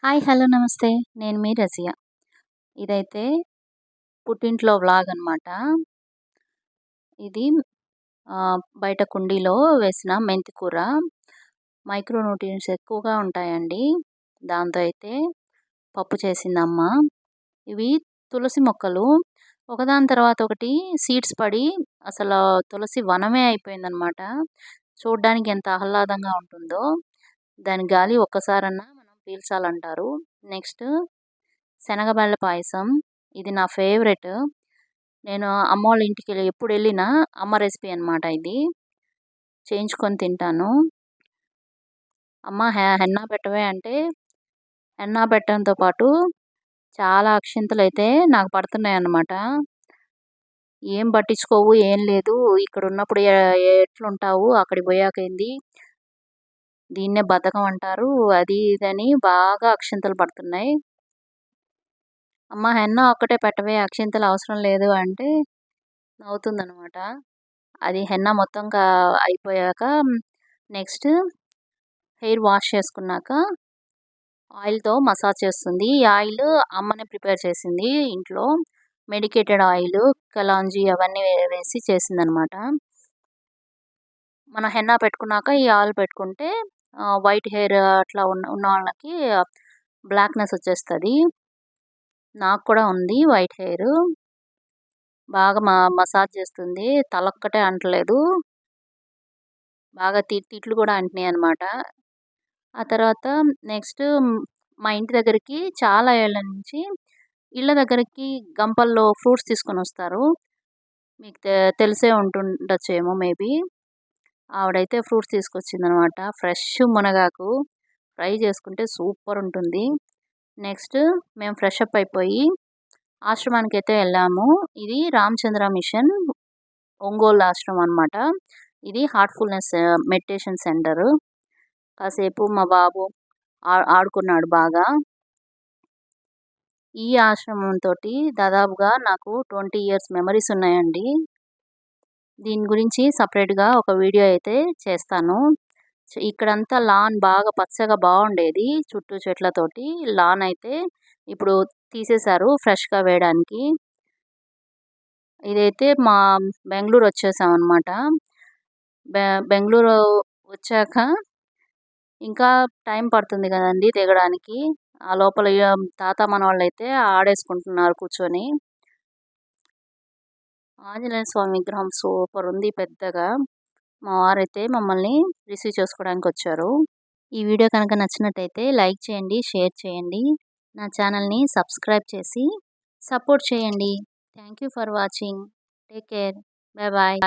Hi! Hello! నమస్తే. నేను మీ రజియా. ఇదైతే పుట్టింట్లో వ్లాగ్ అనమాట. ఇది బయట కుండీలో వేసిన మెంతి కూర. మైక్రో న్యూట్రియంట్స్ ఎక్కువగా ఉంటాయండి. దాంతో అయితే పప్పు చేసిందమ్మ. ఇవి తులసి మొక్కలు. ఒకదాని తర్వాత ఒకటి సీడ్స్ పడి అసలు తులసి వనమే అయిపోయిందనమాట. చూడ్డానికి ఎంత ఆహ్లాదంగా ఉంటుందో. దాని గాలి ఒక్కసారన్నా మనం పీల్చాలంటారు. నెక్స్ట్ శనగబెల్ల పాయసం. ఇది నా ఫేవరెట్. నేను అమ్మోళ్ళ ఇంటికి ఎప్పుడెళ్ళినా అమ్మ రెసిపీ అనమాట ఇది. చేయించుకొని తింటాను. అమ్మ హెన్నా పెట్టవే అంటే, హెన్నా పెట్టడంతో పాటు చాలా అక్షింతలైతే నాకు పడుతున్నాయన్నమాట. ఏం పట్టించుకోవు, ఏం లేదు. ఇక్కడున్నప్పుడు ఎట్లుంటావు, అక్కడికి పోయాకేంది, దీన్నే బద్ధకం అంటారు. అది ఇదని బాగా అక్షింతలు పడుతున్నాయి. అమ్మ హెన్నా ఒక్కటే పెట్టవే, అక్షింతలు అవసరం లేదు అంటే నవ్వుతుందనమాట. అది హెన్నా మొత్తం అయిపోయాక నెక్స్ట్ హెయిర్ వాష్ చేసుకున్నాక ఆయిల్‌తో మసాజ్ చేస్తుంది. ఈ ఆయిల్ అమ్మనే ప్రిపేర్ చేసింది ఇంట్లో. మెడికేటెడ్ ఆయిల్, కలాంజీ అవన్నీ వేసి చేసిందనమాట. మనం హెన్నా పెట్టుకున్నాక ఈ ఆయిల్ పెట్టుకుంటే వైట్ హెయిర్ అట్లా ఉన్న వాళ్ళకి బ్లాక్‌నెస్ వచ్చేస్తది. నాకు కూడా ఉంది వైట్ హెయిర్. బాగా మసాజ్ చేస్తుంది. తలొక్కటే అంటలేదు. బాగా తిట్లు కూడా అంటున్నాయన్నమాట. ఆ తర్వాత నెక్స్ట్ మా ఇంటి దగ్గరికి చాలా ఏళ్ల నుంచి ఇళ్ళ దగ్గరికి గంపల్లో ఫ్రూట్స్ తీసుకొనొస్తారు. మీకు తెలిసే ఉంటుండొచ్చేమో మేబీ. ఆవిడైతే ఫ్రూట్స్ తీసుకొచ్చిందనమాట. ఫ్రెష్ మునగాకు ఫ్రై చేసుకుంటే సూపర్ ఉంటుంది. నెక్స్ట్ మేము ఫ్రెష్ అప్ అయిపోయి ఆశ్రమానికైతే వెళ్ళాము. ఇది రామచంద్ర మిషన్ ఒంగోలు ఆశ్రమం అనమాట. ఇది హార్ట్‌ఫుల్‌నెస్ మెడిటేషన్ సెంటర్. కాసేపు మా బాబు ఆడుకున్నాడు బాగా. ఈ ఆశ్రమంతోటి దాదాపుగా నాకు 20 ఇయర్స్ మెమరీస్ ఉన్నాయండి. దీని గురించి సెపరేట్‌గా ఒక వీడియో అయితే చేస్తాను. ఇక్కడంతా లాన్ బాగా పచ్చగా బాగుండేది. చుట్టూ చెట్లతోటి. లాన్ అయితే ఇప్పుడు తీసేశారు ఫ్రెష్‌గా వేయడానికి. ఇదైతే బెంగుళూరు వచ్చేసామనమాట. బెంగుళూరు వచ్చాక ఇంకా టైం పడుతుంది కదండీ దిగడానికి. ఆ లోపల తాత మనోళ్ళైతే ఆడేసుకుంటున్నారు కూర్చొని. ఆంజనేయ స్వామి విగ్రహం సూపర్ ఉంది పెద్దగా. మా వారైతే మమ్మల్ని రిసీవ్ చేసుకోవడానికొచ్చారు. ఈ వీడియో కనుక నచ్చినట్టయితే లైక్ చేయండి, షేర్ చేయండి. నా ఛానల్‌ని సబ్స్క్రైబ్ చేసి సపోర్ట్ చేయండి. Thank you for watching. Take care. Bye bye.